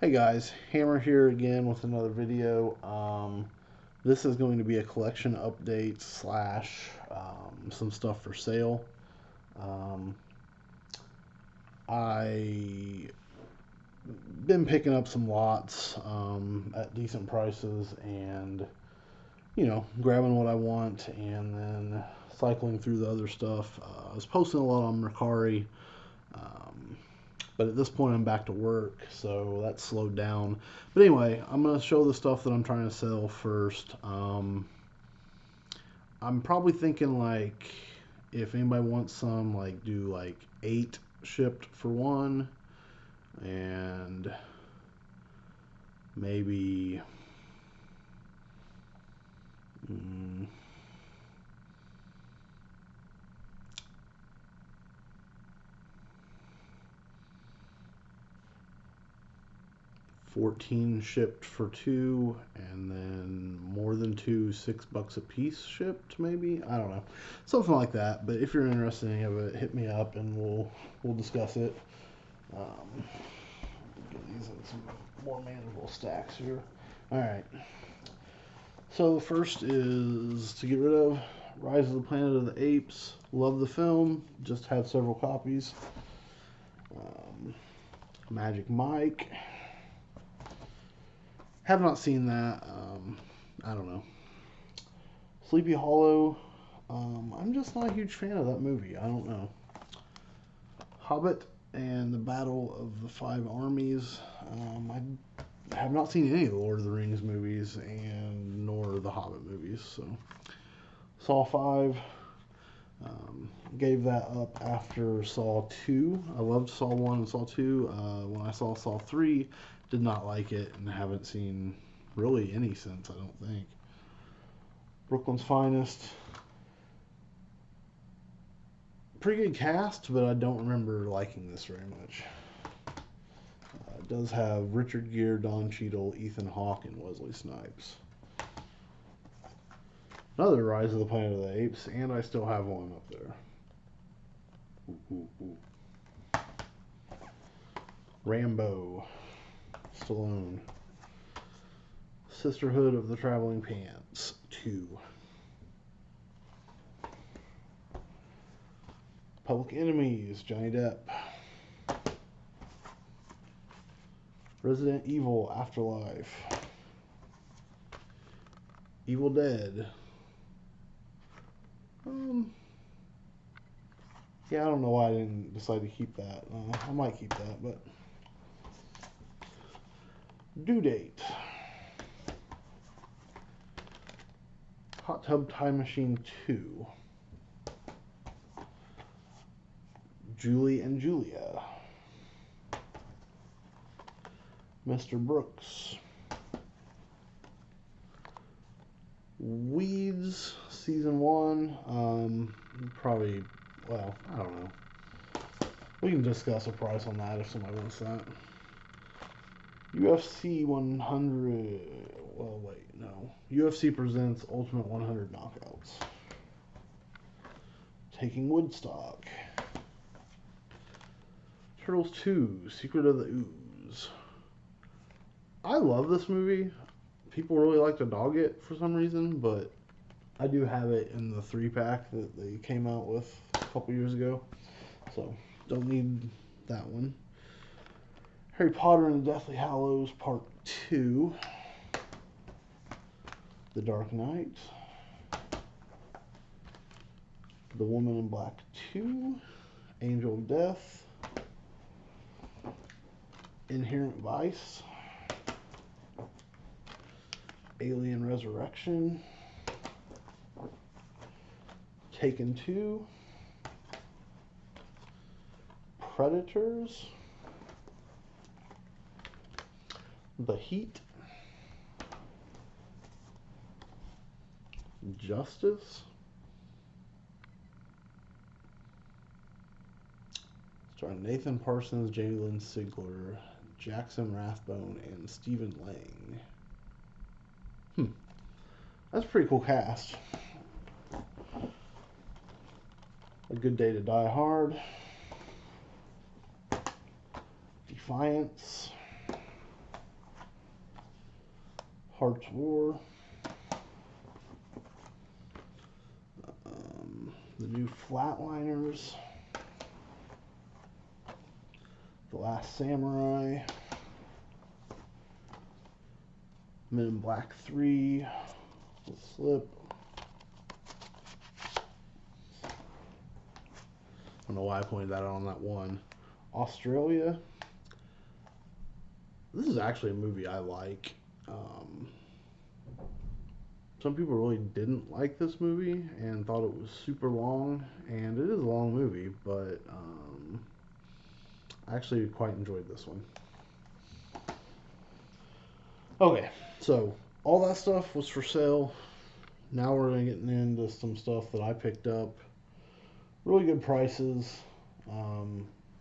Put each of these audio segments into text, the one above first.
Hey guys, Hammer here again with another video. This is going to be a collection update slash some stuff for sale. Um, I been picking up some lots at decent prices and grabbing what I want and then cycling through the other stuff. I was posting a lot on Mercari. Um, but at this point I'm back to work, so that's slowed down. But anyway, I'm going to show the stuff that I'm trying to sell first. I'm probably thinking, like, if anybody wants some, like, do like 8 shipped for one, and maybe 14 shipped for two, and then more than two, $6 a piece shipped, maybe. I don't know, something like that. But if you're interested in any of it, hit me up and we'll discuss it. Get these in some more manageable stacks here. All right. So the first is to get rid of Rise of the Planet of the Apes. Love the film. Just have several copies. Magic Mike. Have not seen that. I don't know. Sleepy Hollow. I'm just not a huge fan of that movie. I don't know. Hobbit and the Battle of the Five Armies. I have not seen any of the Lord of the Rings movies and nor the Hobbit movies. So Saw 5. Gave that up after Saw 2. I loved Saw 1 and Saw 2. When I saw Saw 3, did not like it and haven't seen really any since, I don't think. Brooklyn's Finest. Pretty good cast, but I don't remember liking this very much. It does have Richard Gere, Don Cheadle, Ethan Hawke, and Wesley Snipes. Another Rise of the Planet of the Apes, and I still have one up there. Rambo. Stallone. Sisterhood of the Traveling Pants 2. Public Enemies, Johnny Depp. Resident Evil Afterlife. Evil Dead. Yeah, I don't know why I didn't decide to keep that. I might keep that, but Due Date. Hot Tub Time Machine 2. Julie and Julia. Mr. Brooks. Weeds Season 1. Probably, well, I don't know. We can discuss a price on that if somebody wants that. UFC 100. Well, wait, no. UFC presents Ultimate 100 Knockouts. Taking Woodstock. Turtles 2, Secret of the Ooze. I love this movie. People really like to dog it for some reason, but I do have it in the 3-pack that they came out with a couple years ago. So, don't need that one. Harry Potter and the Deathly Hallows Part 2. The Dark Knight. The Woman in Black 2. Angel of Death. Inherent Vice. Alien Resurrection. Taken 2. Predators. The Heat. Justice. Starring Nathan Parsons, Jamie Lynn Sigler, Jackson Rathbone, and Stephen Lang. That's a pretty cool cast. A Good Day to Die Hard. Defiance. Parts War. The new Flatliners. The Last Samurai. Men in Black 3. The Slip. I don't know why I pointed that out on that one. Australia. This is actually a movie I like. Some people really didn't like this movie and thought it was super long, and it is a long movie, but I actually quite enjoyed this one. Okay, so all that stuff was for sale. Now we're going to get into some stuff that I picked up. Really good prices.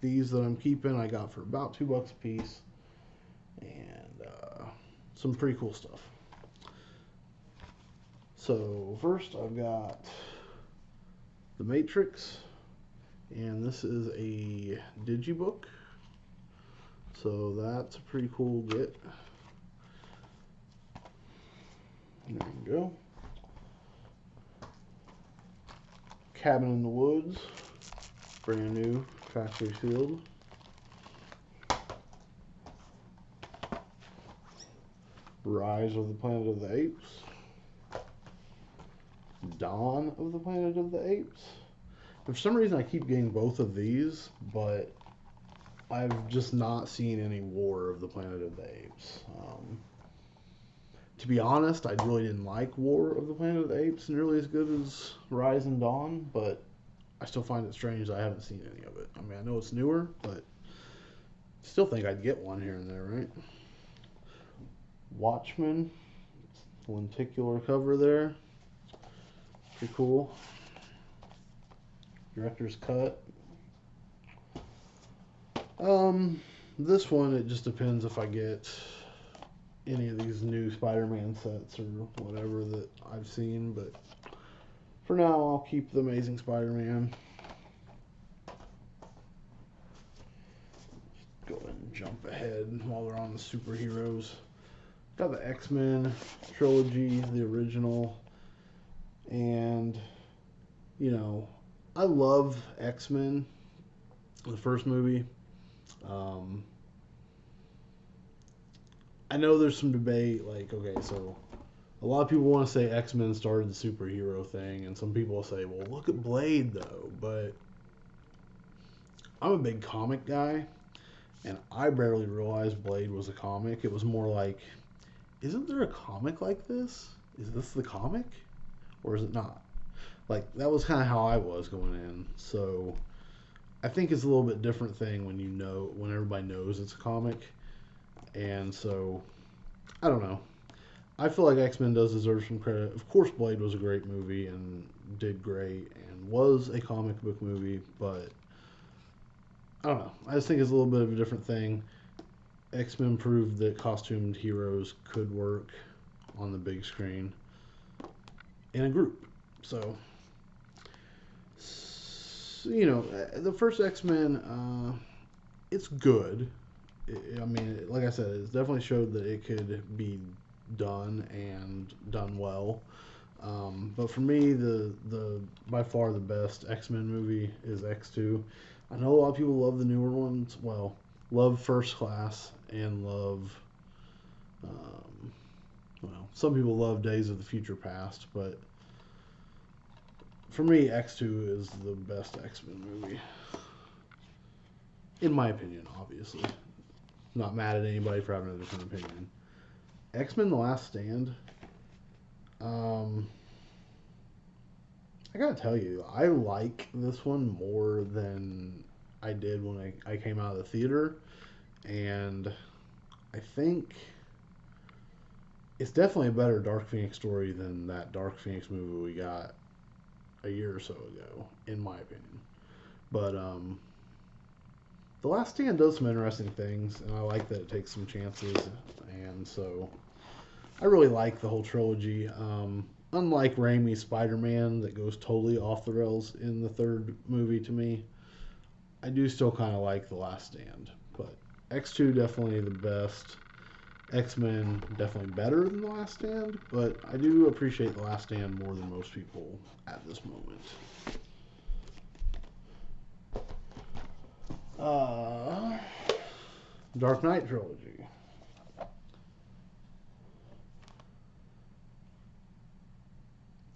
These that I'm keeping I got for about $2 a piece, and some pretty cool stuff. So first I've got The Matrix, and this is a digibook, so that's a pretty cool get. There you go. Cabin in the Woods, brand new, factory sealed. Rise of the Planet of the Apes. Dawn of the Planet of the Apes. And for some reason I keep getting both of these, but I've just not seen any War of the Planet of the Apes. To be honest, I really didn't like War of the Planet of the Apes nearly as good as Rise and Dawn, but I still find it strange that I haven't seen any of it. I mean, I know it's newer, but still think I'd get one here and there, right? WATCHMEN, lenticular cover there. Pretty cool. Director's cut. This one, it just depends if I get any of these new Spider-Man sets or whatever that I've seen, but for now I'll keep The Amazing Spider-Man. Just go ahead and jump ahead while we're on the superheroes. Got the X-Men trilogy, the original, and you know, I love X-Men, the first movie. I know there's some debate, like, okay, so a lot of people want to say X-Men started the superhero thing, and some people will say, well, look at Blade, though, but I'm a big comic guy, and I barely realized Blade was a comic. It was more like, isn't there a comic like this? Is this the comic? Or is it not? Like, that was kind of how I was going in, so I think it's a little bit different thing when when everybody knows it's a comic. And so, I don't know. I feel like X-Men does deserve some credit. Of course, Blade was a great movie and did great and was a comic book movie, but I don't know. I just think it's a little bit of a different thing. X-Men proved that costumed heroes could work on the big screen in a group. So, you know, the first X-Men, it's good. I mean, like I said, it's definitely showed that it could be done and done well. But for me, the by far the best X-Men movie is X2. I know a lot of people love the newer ones. Well, love First Class and love, well, some people love Days of the Future Past, but for me, X2 is the best X-Men movie. In my opinion, obviously. Not mad at anybody for having a different opinion. X-Men The Last Stand. I gotta tell you, I like this one more than I did when I came out of the theater. And I think it's definitely a better Dark Phoenix story than that Dark Phoenix movie we got a year or so ago, in my opinion. But The Last Stand does some interesting things, and I like that it takes some chances, and so I really like the whole trilogy. Unlike Raimi's Spider-Man that goes totally off the rails in the third movie to me, I do still kind of like The Last Stand. But X2 definitely the best, X-Men definitely better than The Last Stand, but I do appreciate The Last Stand more than most people at this moment. Dark Knight trilogy.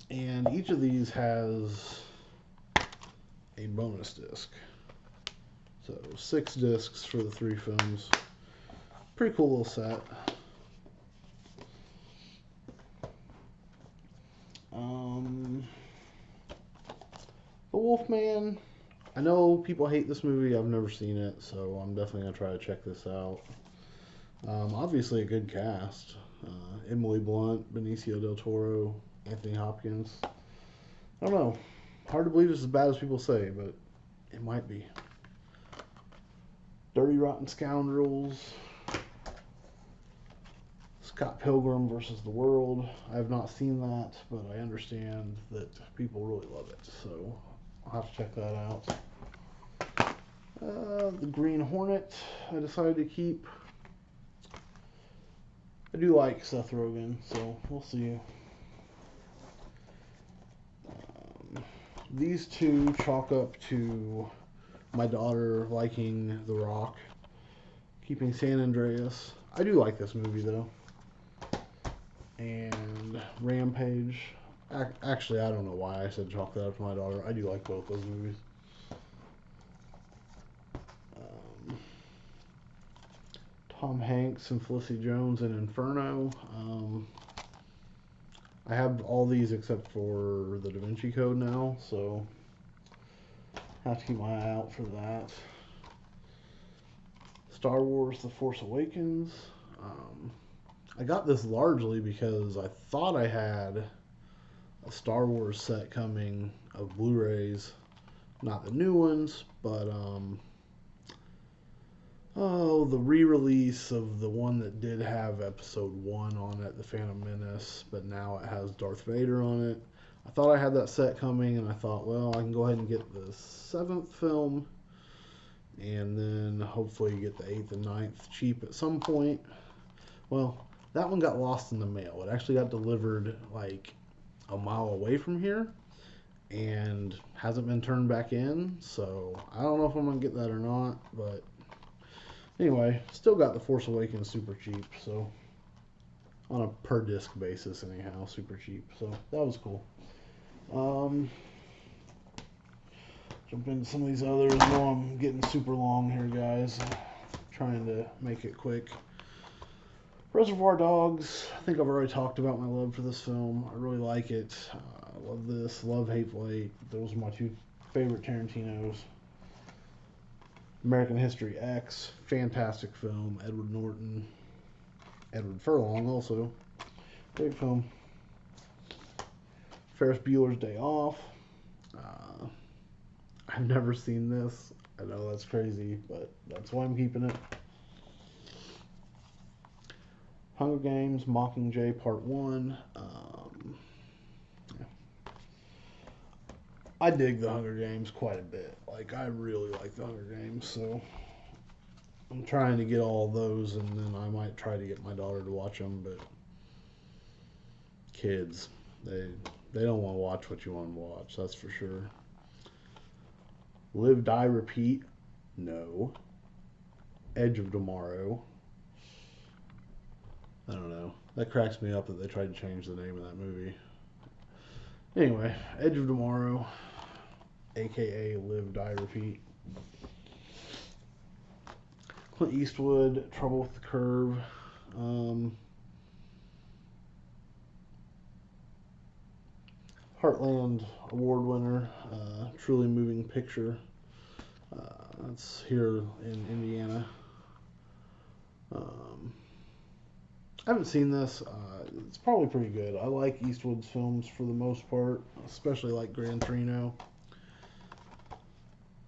And each of these has a bonus disc. So 6 discs for the 3 films. Pretty cool little set. The Wolfman. I know people hate this movie. I've never seen it, so I'm definitely going to try to check this out. Obviously a good cast. Emily Blunt, Benicio del Toro, Anthony Hopkins. I don't know. Hard to believe it's as bad as people say, but it might be. Dirty Rotten Scoundrels. Scott Pilgrim versus the World. I have not seen that, but I understand that people really love it, so I'll have to check that out. The Green Hornet I decided to keep. I do like Seth Rogen, so we'll see. These two chalk up to my daughter liking The Rock, keeping San Andreas. I do like this movie though. And Rampage. Actually, I don't know why I said chalk that up to my daughter. I do like both those movies. Tom Hanks and Felicity Jones in Inferno. I have all these except for the Da Vinci Code now, so I have to keep my eye out for that. Star Wars The Force Awakens. I got this largely because I thought I had a Star Wars set coming of Blu-rays. Not the new ones, but the re-release of the one that did have episode 1 on it, The Phantom Menace, but now it has Darth Vader on it. I thought I had that set coming, and I thought, well, I can go ahead and get the 7th film, and then hopefully get the 8th and 9th cheap at some point. Well, that one got lost in the mail. It actually got delivered like a mile away from here, and hasn't been turned back in, so I don't know if I'm going to get that or not, but anyway, still got The Force Awakens super cheap, so on a per disc basis anyhow, super cheap, so that was cool. Jump into some of these others. I know I'm getting super long here, guys. Trying to make it quick. Reservoir Dogs. I think I've already talked about my love for this film. I really like it. I love this. Love Hateful Eight. Those are my 2 favorite Tarantinos. American History X. Fantastic film. Edward Norton. Edward Furlong also. Great film. Ferris Bueller's Day Off. I've never seen this. I know that's crazy, but that's why I'm keeping it. Hunger Games, Mockingjay Part 1. Yeah. I dig the Hunger Games quite a bit. Like, I really like the Hunger Games, so I'm trying to get all those, and then I might try to get my daughter to watch them, but kids, they don't want to watch what you want them to watch, that's for sure. Live, Die, Repeat. No. Edge of Tomorrow. I don't know. That cracks me up that they tried to change the name of that movie. Anyway, Edge of Tomorrow, aka Live, Die, Repeat. Clint Eastwood, Trouble with the Curve. Heartland Award winner, truly moving picture. That's here in Indiana. I haven't seen this. It's probably pretty good. I like Eastwood's films for the most part, especially like Gran Torino.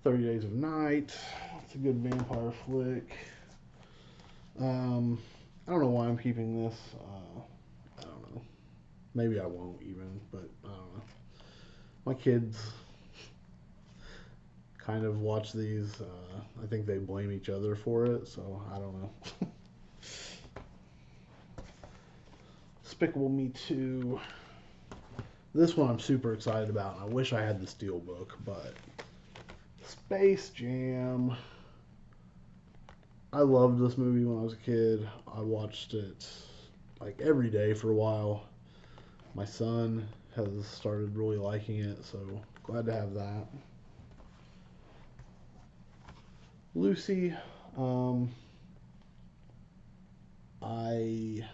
30 Days of Night. It's a good vampire flick. I don't know why I'm keeping this. I don't know. Maybe I won't even, but I don't know. My kids kind of watch these. I think they blame each other for it, so I don't know. Despicable Me 2. This one I'm super excited about, and I wish I had the Steelbook, but Space Jam. I loved this movie when I was a kid. I watched it like every day for a while. My son has started really liking it, so glad to have that. Lucy, I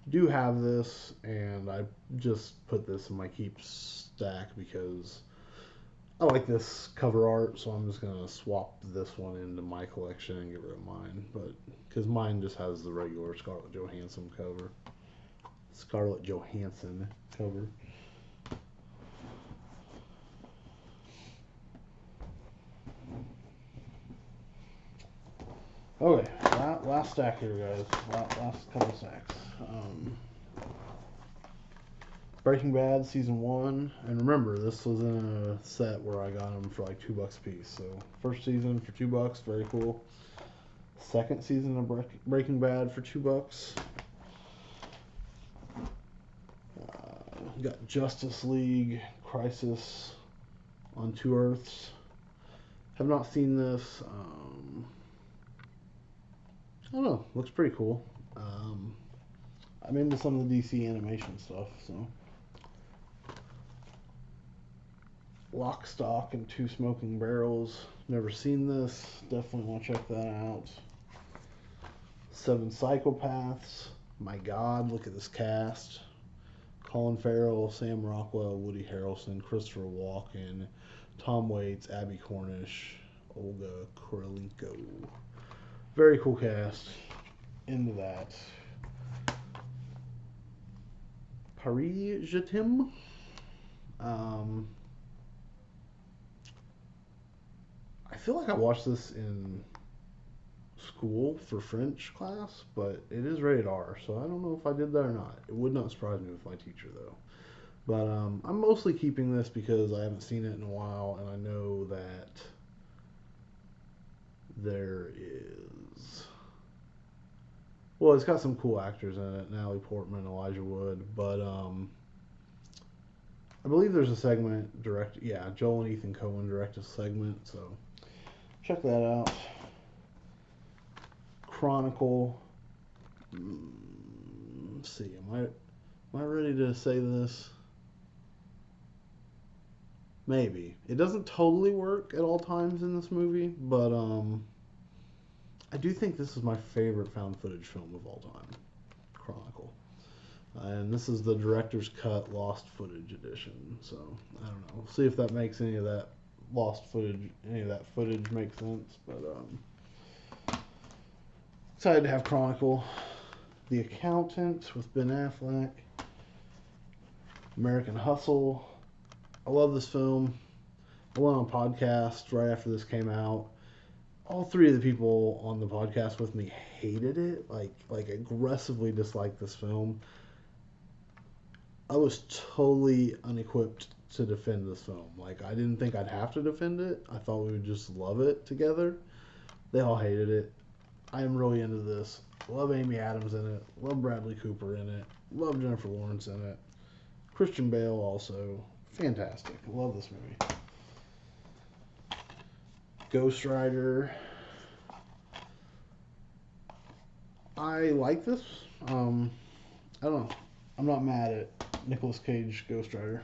do have this, and I just put this in my keep stack because I like this cover art, so I'm just gonna swap this one into my collection and get rid of mine. But because mine just has the regular Scarlett Johansson cover. Okay, last stack here, guys. Last couple stacks. Breaking Bad season 1, and remember, this was in a set where I got them for like $2 a piece. So first season for $2, very cool. Second season of Breaking Bad for $2. Got Justice League Crisis on Two Earths. Have not seen this. I don't know. Looks pretty cool. I'm into some of the DC animation stuff, so. Lock, Stock, and Two Smoking Barrels. Never seen this. Definitely want to check that out. Seven Psychopaths. My God, look at this cast. Colin Farrell, Sam Rockwell, Woody Harrelson, Christopher Walken, Tom Waits, Abby Cornish, Olga Kurylenko. Very cool cast. Into that. Paris Je t'aime. I feel like I watched this in school for French class, but it is rated R, so I don't know if I did that or not. It would not surprise me with my teacher, though. But I'm mostly keeping this because I haven't seen it in a while, and I know that there is... Well, it's got some cool actors in it, Natalie Portman, Elijah Wood, but I believe there's a segment Joel and Ethan Coen direct a segment, so check that out. Chronicle. Let's see, am I ready to say this? Maybe. It doesn't totally work at all times in this movie, but I do think this is my favorite found footage film of all time. Chronicle. And this is the director's cut lost footage edition. So, I don't know. We'll see if that makes any of that footage make sense. But, excited to have Chronicle. The Accountant with Ben Affleck. American Hustle. I love this film. I went on a podcast right after this came out. All three of the people on the podcast with me hated it, like aggressively disliked this film. I was totally unequipped to defend this film. Like, I didn't think I'd have to defend it. I thought we would just love it together. They all hated it. I am really into this. Love Amy Adams in it. Love Bradley Cooper in it. Love Jennifer Lawrence in it. Christian Bale also. Fantastic. Love this movie. Ghost Rider. I like this. I don't know. I'm not mad at Nicolas Cage Ghost Rider.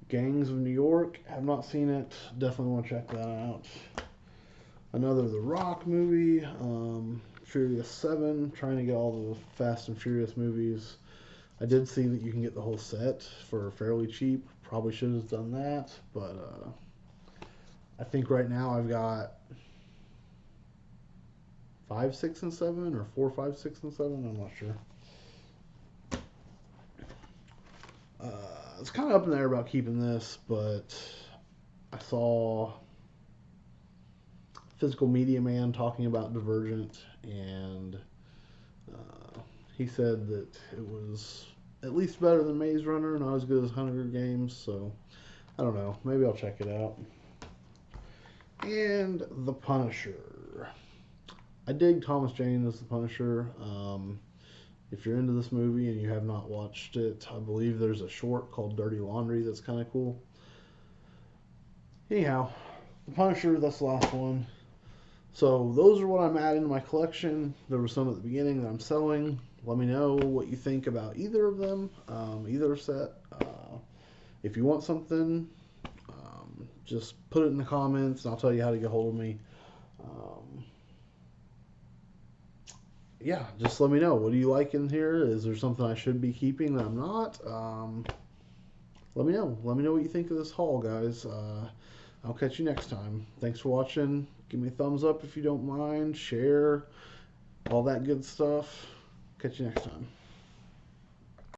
Gangs of New York. Have not seen it. Definitely want to check that out. Another The Rock movie. Furious 7. Trying to get all the Fast and Furious movies. I did see that you can get the whole set for fairly cheap. Probably should have done that, but I think right now I've got 5, 6, and 7, or 4, 5, 6, and 7. I'm not sure. It's kind of up in the air about keeping this, but I saw Physical Media Man talking about Divergent, and he said that it was at least better than Maze Runner, not as good as Hunger Games, so I don't know. Maybe I'll check it out. And The Punisher. I dig Thomas Jane as The Punisher. if you're into this movie and you have not watched it, I believe there's a short called Dirty Laundry that's kind of cool. Anyhow, The Punisher, that's the last one. So those are what I'm adding to my collection. There were some at the beginning that I'm selling. Let me know what you think about either of them, either set. If you want something, just put it in the comments and I'll tell you how to get hold of me. Yeah, just let me know. What do you like in here? Is there something I should be keeping that I'm not? Let me know. Let me know what you think of this haul, guys. I'll catch you next time. Thanks for watching. Give me a thumbs up if you don't mind. Share. All that good stuff. Catch you next time.